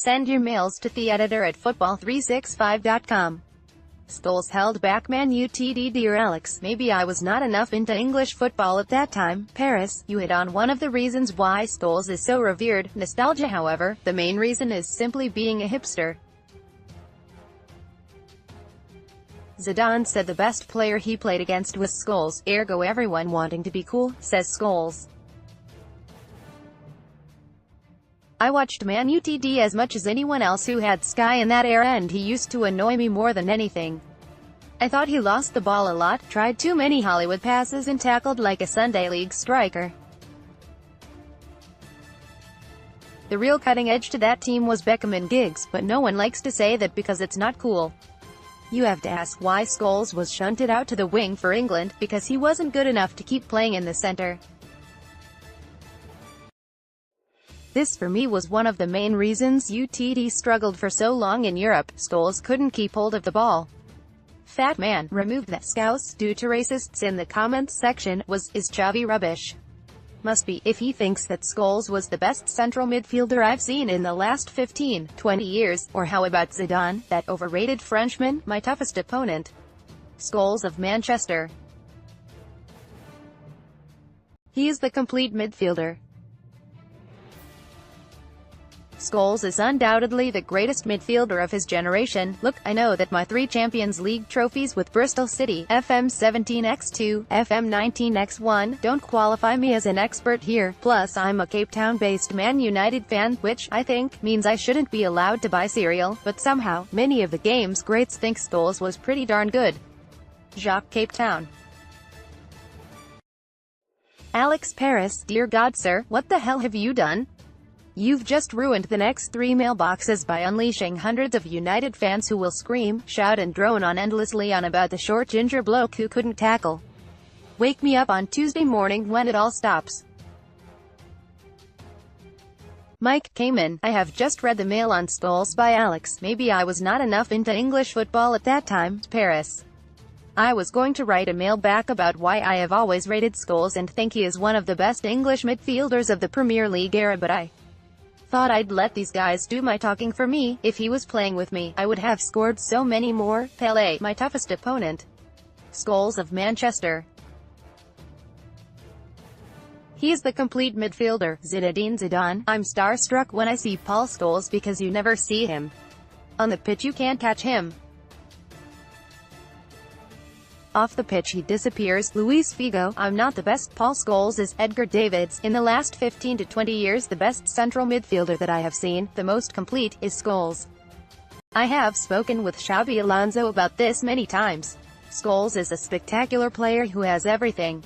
Send your mails to theeditor@football365.com. Scholes held back Man Utd Dear Alex. Maybe I was not enough into English football at that time. Paris, you hit on one of the reasons why Scholes is so revered. Nostalgia. However, the main reason is simply being a hipster. Zidane said the best player he played against was Scholes, ergo everyone wanting to be cool, says Scholes. I watched Man Utd as much as anyone else who had Sky in that era, and he used to annoy me more than anything. I thought he lost the ball a lot, tried too many Hollywood passes and tackled like a Sunday League striker. The real cutting edge to that team was Beckham and Giggs, but no one likes to say that because it's not cool. You have to ask why Scholes was shunted out to the wing for England, because he wasn't good enough to keep playing in the center. This for me was one of the main reasons UTD struggled for so long in Europe. Scholes couldn't keep hold of the ball. Fat man, removed that scouse due to racists in the comments section, is Xavi rubbish? Must be, if he thinks that Scholes was the best central midfielder I've seen in the last 15, 20 years, or how about Zidane, that overrated Frenchman, my toughest opponent? Scholes of Manchester. He is the complete midfielder. Scholes is undoubtedly the greatest midfielder of his generation. Look, I know that my 3 Champions League trophies with Bristol City, FM 17x2, FM 19x1, don't qualify me as an expert here. Plus, I'm a Cape Town-based Man United fan, which, I think, means I shouldn't be allowed to buy cereal, but somehow, many of the game's greats think Scholes was pretty darn good. Jacques, Cape Town. Alex, Paris. Dear God, sir, what the hell have you done? You've just ruined the next 3 mailboxes by unleashing hundreds of United fans who will scream, shout and drone on endlessly on about the short ginger bloke who couldn't tackle. Wake me up on Tuesday morning when it all stops. Mike Kamen, I have just read the mail on Scholes by Alex. Maybe I was not enough into English football at that time. Paris. I was going to write a mail back about why I have always rated Scholes and think he is one of the best English midfielders of the Premier League era, but I thought I'd let these guys do my talking for me. If he was playing with me, I would have scored so many more. Pelé, my toughest opponent. Scholes of Manchester. He is the complete midfielder. Zinedine Zidane, I'm starstruck when I see Paul Scholes because you never see him. On the pitch you can't catch him. Off the pitch he disappears. Luis Figo, I'm not the best. Paul Scholes is Edgar Davids. In the last 15 to 20 years the best central midfielder that I have seen, the most complete, is Scholes. I have spoken with Xabi Alonso about this many times. Scholes is a spectacular player who has everything.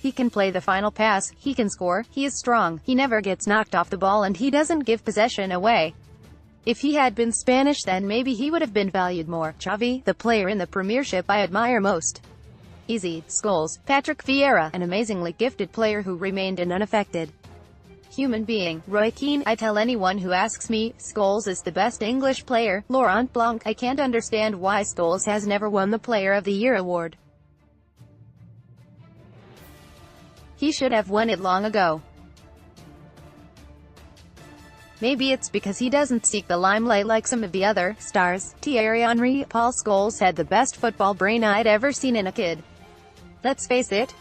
He can play the final pass, he can score, he is strong, he never gets knocked off the ball and he doesn't give possession away. If he had been Spanish then maybe he would have been valued more. Xavi, the player in the Premiership I admire most. Easy. Scholes. Patrick Vieira, an amazingly gifted player who remained an unaffected human being. Roy Keane, I tell anyone who asks me, Scholes is the best English player. Laurent Blanc, I can't understand why Scholes has never won the Player of the Year award. He should have won it long ago. Maybe it's because he doesn't seek the limelight like some of the other stars. Thierry Henry. Paul Scholes had the best football brain I'd ever seen in a kid. Let's face it.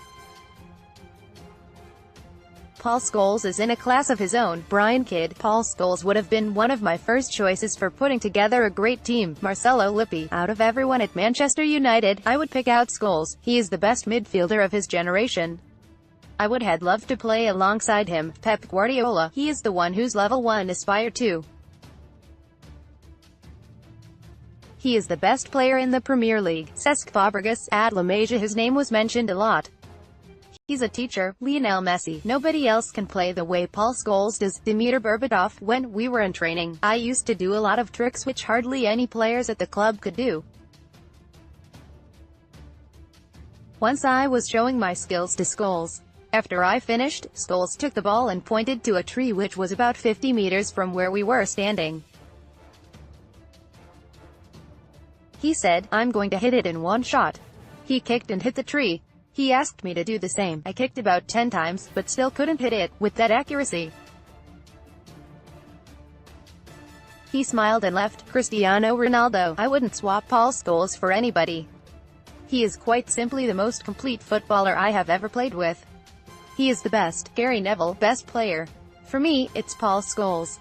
Paul Scholes is in a class of his own. Brian Kidd. Paul Scholes would have been one of my first choices for putting together a great team. Marcelo Lippi. Out of everyone at Manchester United, I would pick out Scholes. He is the best midfielder of his generation. I would have loved to play alongside him. Pep Guardiola, he is the one whose level one aspire to. He is the best player in the Premier League. Cesc Fabregas, at La Masia, his name was mentioned a lot. He's a teacher. Lionel Messi, nobody else can play the way Paul Scholes does. Dimitar Berbatov, when we were in training, I used to do a lot of tricks which hardly any players at the club could do. Once I was showing my skills to Scholes. After I finished, Scholes took the ball and pointed to a tree which was about 50 meters from where we were standing. He said, I'm going to hit it in one shot. He kicked and hit the tree. He asked me to do the same. I kicked about 10 times, but still couldn't hit it with that accuracy. He smiled and left. Cristiano Ronaldo. I wouldn't swap Paul Scholes for anybody. He is quite simply the most complete footballer I have ever played with. He is the best. Gary Neville, best player. For me, it's Paul Scholes.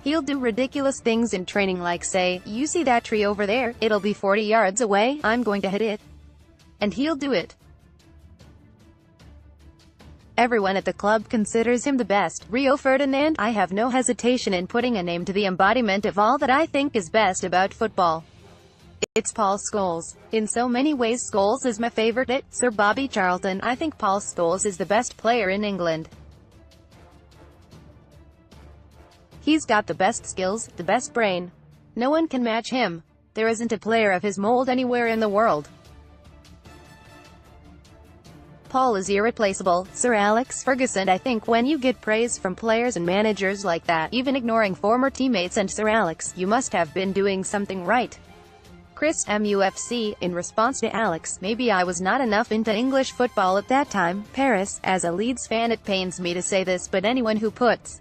He'll do ridiculous things in training like say, you see that tree over there, it'll be 40 yards away, I'm going to hit it. And he'll do it. Everyone at the club considers him the best. Rio Ferdinand. I have no hesitation in putting a name to the embodiment of all that I think is best about football. It's Paul Scholes. In so many ways Scholes is my favorite. Sir Bobby Charlton. I think Paul Scholes is the best player in England. He's got the best skills, the best brain. No one can match him. There isn't a player of his mold anywhere in the world. Paul is irreplaceable. Sir Alex Ferguson. I think when you get praise from players and managers like that, even ignoring former teammates and Sir Alex, you must have been doing something right. Chris MUFC. In response to Alex, maybe I was not enough into English football at that time. Paris. As a Leeds fan it pains me to say this, but anyone who puts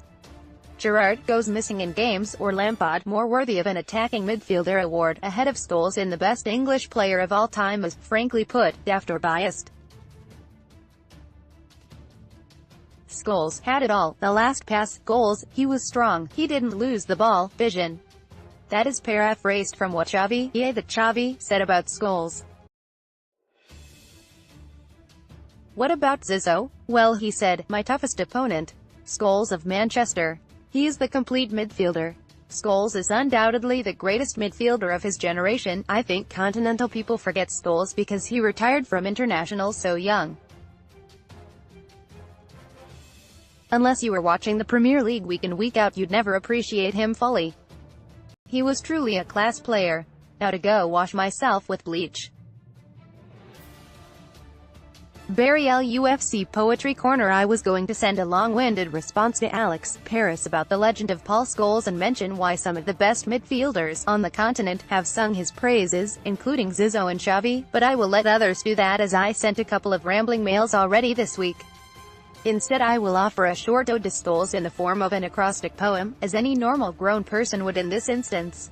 Gerrard goes missing in games, or Lampard, more worthy of an attacking midfielder award, ahead of Scholes in the best English player of all time is, frankly put, daft or biased. Scholes had it all. The last pass, goals, he was strong, he didn't lose the ball, vision. That is paraphrased from what Xavi said about Scholes. What about Zizou? Well, he said, my toughest opponent. Scholes of Manchester. He is the complete midfielder. Scholes is undoubtedly the greatest midfielder of his generation. I think continental people forget Scholes because he retired from international so young. Unless you were watching the Premier League week in week out, you'd never appreciate him fully. He was truly a class player. Now to go wash myself with bleach. Barry LUFC Poetry Corner. I was going to send a long-winded response to Alex Paris about the legend of Paul Scholes and mention why some of the best midfielders on the continent have sung his praises, including Zizou and Xavi, but I will let others do that as I sent a couple of rambling mails already this week. Instead I will offer a short ode to Scholes in the form of an acrostic poem, as any normal grown person would in this instance.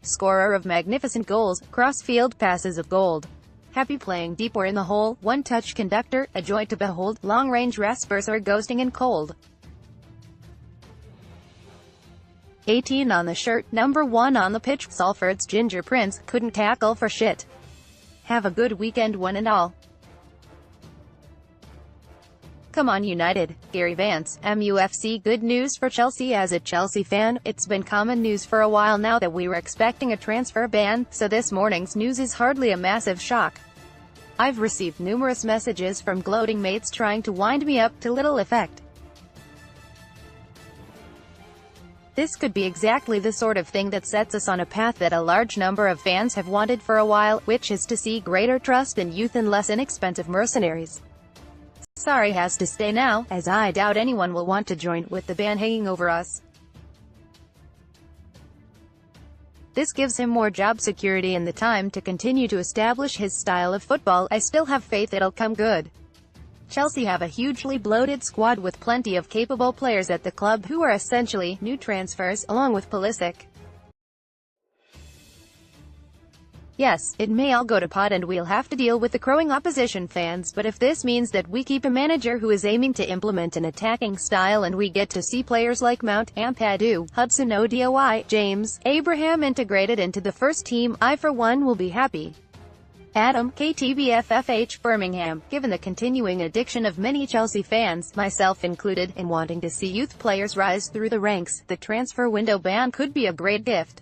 Scorer of magnificent goals, cross-field passes of gold. Happy playing deep or in the hole, one-touch conductor, a joy to behold, long-range rasperser ghosting and cold. 18 on the shirt, number 1 on the pitch, Salford's Ginger Prince, couldn't tackle for shit. Have a good weekend one and all. Come on United. Gary Vance, MUFC. Good news for Chelsea. As a Chelsea fan, it's been common news for a while now that we were expecting a transfer ban, so this morning's news is hardly a massive shock. I've received numerous messages from gloating mates trying to wind me up to little effect. This could be exactly the sort of thing that sets us on a path that a large number of fans have wanted for a while, which is to see greater trust in youth and less inexpensive mercenaries. Sarri has to stay now, as I doubt anyone will want to join, with the ban hanging over us. This gives him more job security and the time to continue to establish his style of football. I still have faith it'll come good. Chelsea have a hugely bloated squad with plenty of capable players at the club who are essentially new transfers, along with Pulisic. Yes, it may all go to pot and we'll have to deal with the crowing opposition fans, but if this means that we keep a manager who is aiming to implement an attacking style and we get to see players like ManUtd, Hudson-Odoi, James, Abraham integrated into the first team, I for one will be happy. Adam, KTBFFH, Birmingham. Given the continuing addiction of many Chelsea fans, myself included, in wanting to see youth players rise through the ranks, the transfer window ban could be a great gift.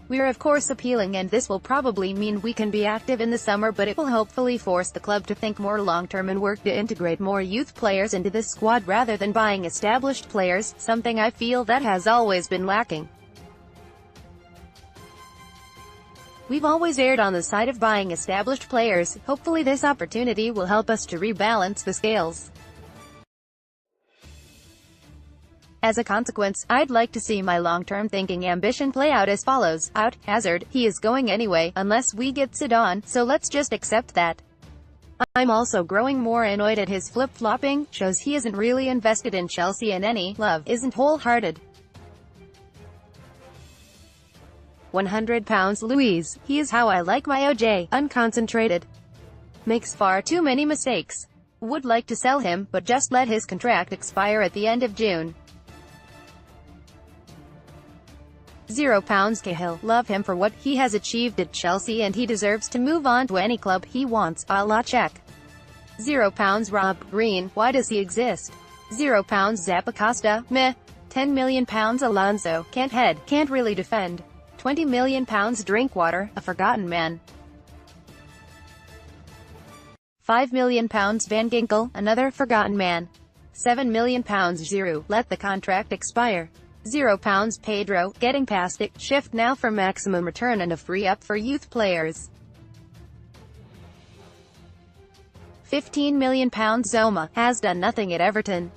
We're of course appealing, and this will probably mean we can be active in the summer, but it will hopefully force the club to think more long-term and work to integrate more youth players into this squad rather than buying established players, something I feel that has always been lacking. We've always erred on the side of buying established players. Hopefully this opportunity will help us to rebalance the scales. As a consequence, I'd like to see my long-term thinking ambition play out as follows. Out, Hazard, he is going anyway, unless we get Zidane, so let's just accept that. I'm also growing more annoyed at his flip-flopping, shows he isn't really invested in Chelsea and any love isn't wholehearted. £100 Louise, he is how I like my OJ, unconcentrated. Makes far too many mistakes. Would like to sell him, but just let his contract expire at the end of June. £0 Cahill, love him for what he has achieved at Chelsea and he deserves to move on to any club he wants, a la check. £0 Rob Green, why does he exist? £0 Zappacosta, meh. £10 million Alonso, can't head, can't really defend. £20 million Drinkwater, a forgotten man. £5 million Van Ginkel, another forgotten man. £7 million Giroud, let the contract expire. £0 Pedro, getting past it, shift now for maximum return and a free up for youth players. £15 million Zoma, has done nothing at Everton.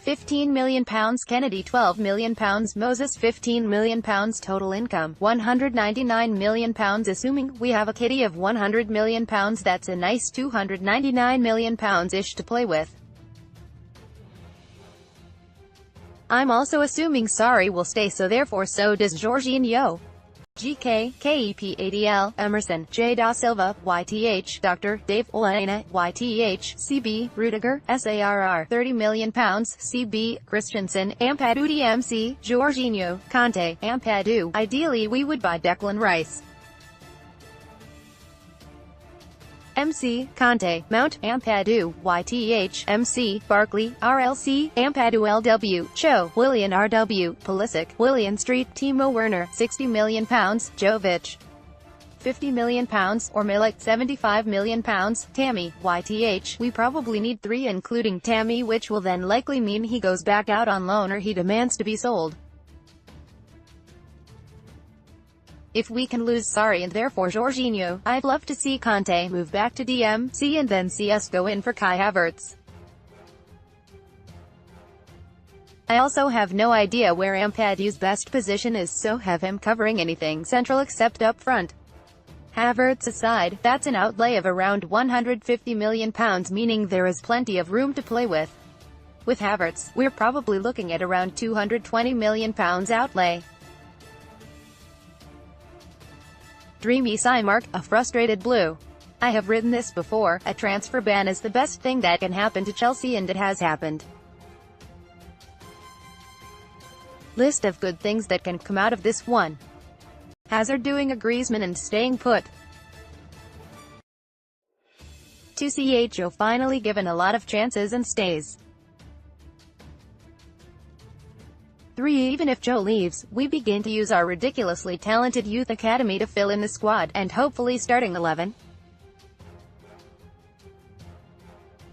£15 million Kennedy, £12 million Moses, £15 million total income, £199 million assuming we have a kitty of £100 million, that's a nice £299 million-ish to play with. I'm also assuming Sarri will stay, so therefore so does Jorginho. GK, KEP80L, Emerson, J. Da Silva, YTH, Dr. Dave Olena, YTH, CB, Rudiger, SARR, £30 million, CB, Christensen, ManUtd MC, Jorginho, Conte, ManUtd. Ideally we would buy Declan Rice. MC, Conte, Mount, ManUtd, YTH, MC, Barkley, RLC, ManUtd LW, Cho, Willian RW, Pulisic, Willian Street, Timo Werner, £60 million, Jovic, £50 million, or Milik, £75 million, Tammy, YTH, we probably need 3 including Tammy, which will then likely mean he goes back out on loan or he demands to be sold. If we can lose Sarri and therefore Jorginho, I'd love to see Conte move back to DMC and then see us go in for Kai Havertz. I also have no idea where ManUtd's best position is, so have him covering anything central except up front. Havertz aside, that's an outlay of around £150 million, meaning there is plenty of room to play with. With Havertz, we're probably looking at around £220 million outlay. Dreamy Mark, a frustrated blue. I have written this before, a transfer ban is the best thing that can happen to Chelsea and it has happened. List of good things that can come out of this one. Hazard doing a Griezmann and staying put. 2 Cho finally given a lot of chances and stays. 3 Even if Joe leaves, we begin to use our ridiculously talented youth academy to fill in the squad, and hopefully starting 11.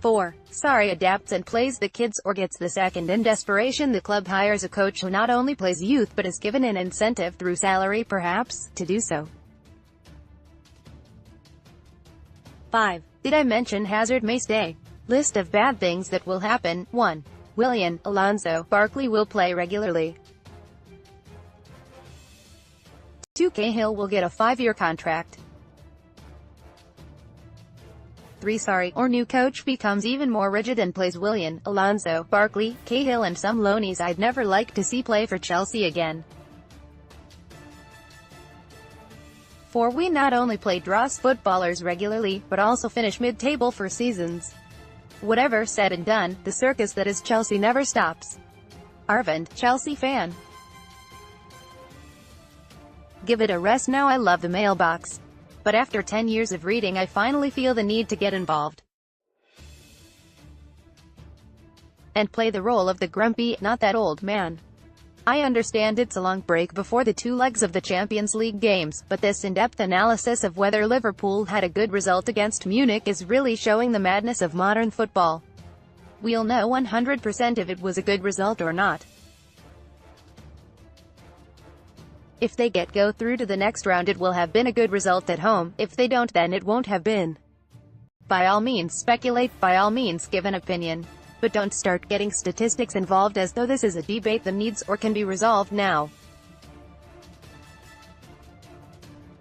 4 Sarri adapts and plays the kids, or gets the sack, and in desperation the club hires a coach who not only plays youth but is given an incentive, through salary perhaps, to do so. 5 Did I mention Hazard may stay? List of bad things that will happen. 1 Willian, Alonso, Barkley will play regularly. 2 Cahill will get a 5-year contract. 3 Sarri, or new coach, becomes even more rigid and plays Willian, Alonso, Barkley, Cahill and some loanies I'd never like to see play for Chelsea again. 4 We not only play dross footballers regularly, but also finish mid-table for seasons. Whatever said and done, the circus that is Chelsea never stops. Arvind, Chelsea fan. Give it a rest now. I love the mailbox. But after 10 years of reading I finally feel the need to get involved. And play the role of the grumpy, not that old man. I understand it's a long break before the 2 legs of the Champions League games, but this in-depth analysis of whether Liverpool had a good result against Munich is really showing the madness of modern football. We'll know 100% if it was a good result or not. If they go through to the next round, it will have been a good result at home. If they don't, then it won't have been. By all means speculate, by all means give an opinion. But don't start getting statistics involved as though this is a debate that needs or can be resolved now.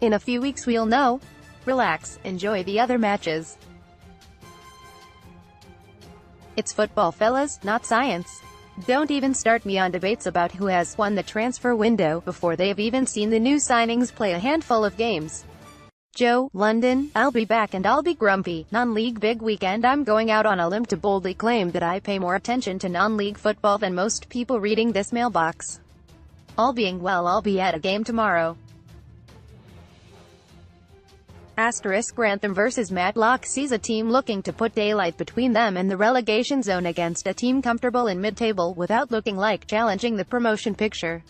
In a few weeks we'll know. Relax, enjoy the other matches. It's football, fellas, not science. Don't even start me on debates about who has won the transfer window, before they have even seen the new signings play a handful of games. Joe, London, I'll be back and I'll be grumpy. Non-league big weekend. I'm going out on a limb to boldly claim that I pay more attention to non-league football than most people reading this mailbox. All being well, I'll be at a game tomorrow. Grantham vs Matlock sees a team looking to put daylight between them and the relegation zone against a team comfortable in mid-table without looking like challenging the promotion picture.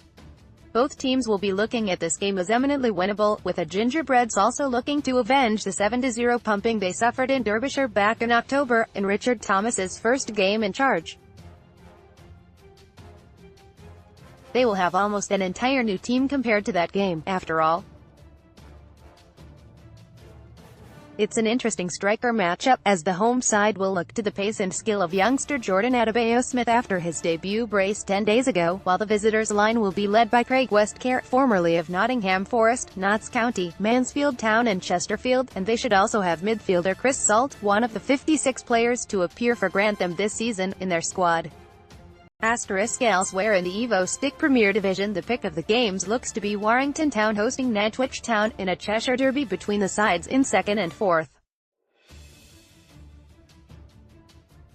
Both teams will be looking at this game as eminently winnable, with the Gingerbreads also looking to avenge the 7-0 pumping they suffered in Derbyshire back in October, in Richard Thomas's first game in charge. They will have almost an entire new team compared to that game, after all. It's an interesting striker matchup, as the home side will look to the pace and skill of youngster Jordan Adebayo-Smith after his debut brace 10 days ago, while the visitors' line will be led by Craig Westcare, formerly of Nottingham Forest, Notts County, Mansfield Town and Chesterfield, and they should also have midfielder Chris Salt, one of the 56 players to appear for Grantham this season, in their squad. Elsewhere in the Evo Stick Premier Division, the pick of the games looks to be Warrington Town hosting Nantwich Town, in a Cheshire derby between the sides in 2nd and 4th.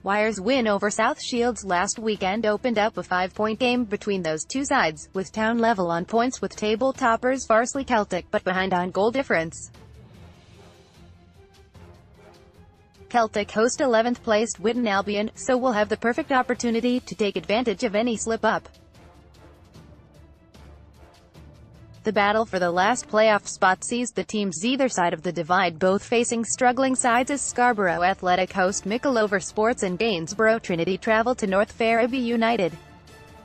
Wyre's win over South Shields last weekend opened up a 5-point game between those two sides, with Town level on points with table toppers Farsley Celtic, but behind on goal difference. Celtic host 11th placed Whitton Albion, so will have the perfect opportunity to take advantage of any slip-up. The battle for the last playoff spot sees the teams either side of the divide both facing struggling sides as Scarborough Athletic host Mickleover Sports and Gainsborough Trinity travel to North Ferriby United.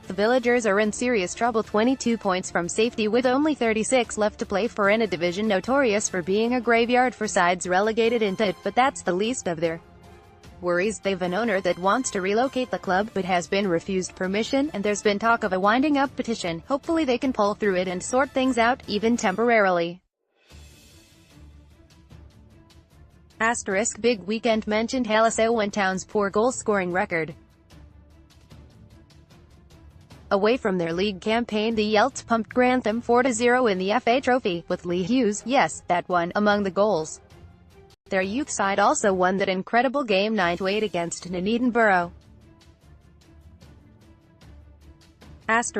The Villagers are in serious trouble, 22 points from safety with only 36 left to play for in a division notorious for being a graveyard for sides relegated into it, but that's the least of their worries. They've an owner that wants to relocate the club but has been refused permission, and there's been talk of a winding up petition. Hopefully they can pull through it and sort things out, even temporarily. Big weekend mentioned Halisawan Town's poor goal-scoring record. Away from their league campaign, the Yelts pumped Grantham 4-0 in the FA Trophy, with Lee Hughes, yes, that one, among the goals. Their youth side also won that incredible game 9-8 against Nuneaton Borough. As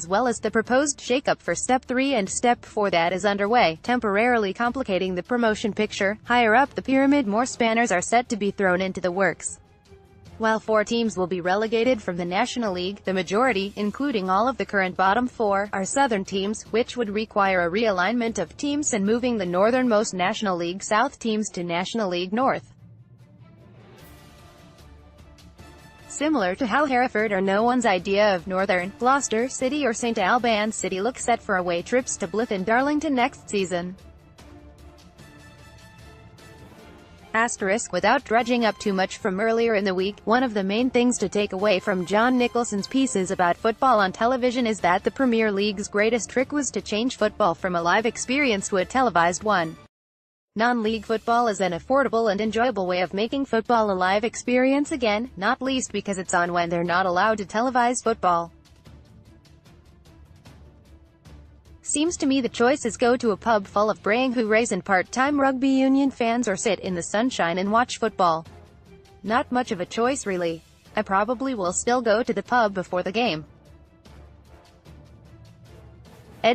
well as the proposed shake-up for Step 3 and Step 4 that is underway, temporarily complicating the promotion picture. Higher up the pyramid, more spanners are set to be thrown into the works. While 4 teams will be relegated from the National League, the majority, including all of the current bottom 4, are southern teams, which would require a realignment of teams and moving the northernmost National League South teams to National League North. Similar to how Hereford or no one's idea of Northern, Gloucester City or St Albans City look set for away trips to Blyth and Darlington next season. Without dredging up too much from earlier in the week, one of the main things to take away from John Nicholson's pieces about football on television is that the Premier League's greatest trick was to change football from a live experience to a televised one. Non-league football is an affordable and enjoyable way of making football a live experience again, not least because it's on when they're not allowed to televise football. Seems to me the choices go to a pub full of braying hoorays and part-time rugby union fans, or sit in the sunshine and watch football. Not much of a choice really. I probably will still go to the pub before the game.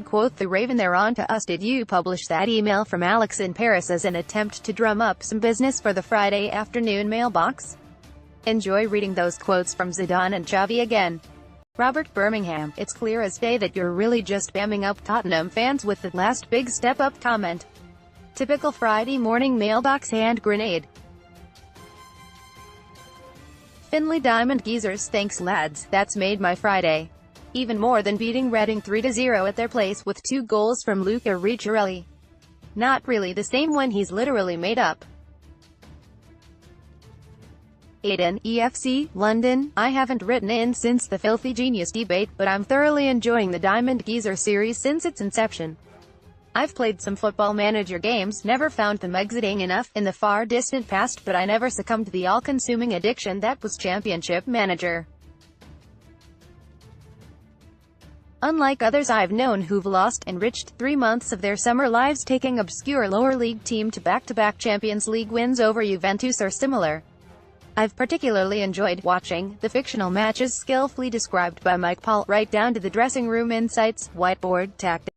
Quote the Raven, they're on to us. Did you publish that email from Alex in Paris as an attempt to drum up some business for the Friday afternoon mailbox? Enjoy reading those quotes from Zidane and Xavi again. Robert Birmingham, it's clear as day that you're really just bamming up Tottenham fans with the last big step-up comment. Typical Friday morning mailbox hand grenade. Finley Diamond Geezers, thanks lads, that's made my Friday. Even more than beating Reading 3-0 at their place with 2 goals from Luca Ricciarelli. Not really the same when he's literally made up. Aiden, EFC, London, I haven't written in since the Filthy Genius debate, but I'm thoroughly enjoying the Diamond Geezer series since its inception. I've played some football manager games, never found them exciting enough in the far distant past, but I never succumbed to the all-consuming addiction that was Championship Manager. Unlike others I've known who've lost, enriched 3 months of their summer lives taking obscure lower league team to back-to-back Champions League wins over Juventus or similar, I've particularly enjoyed watching the fictional matches skillfully described by Mike Paul, right down to the dressing room insights, whiteboard tactics.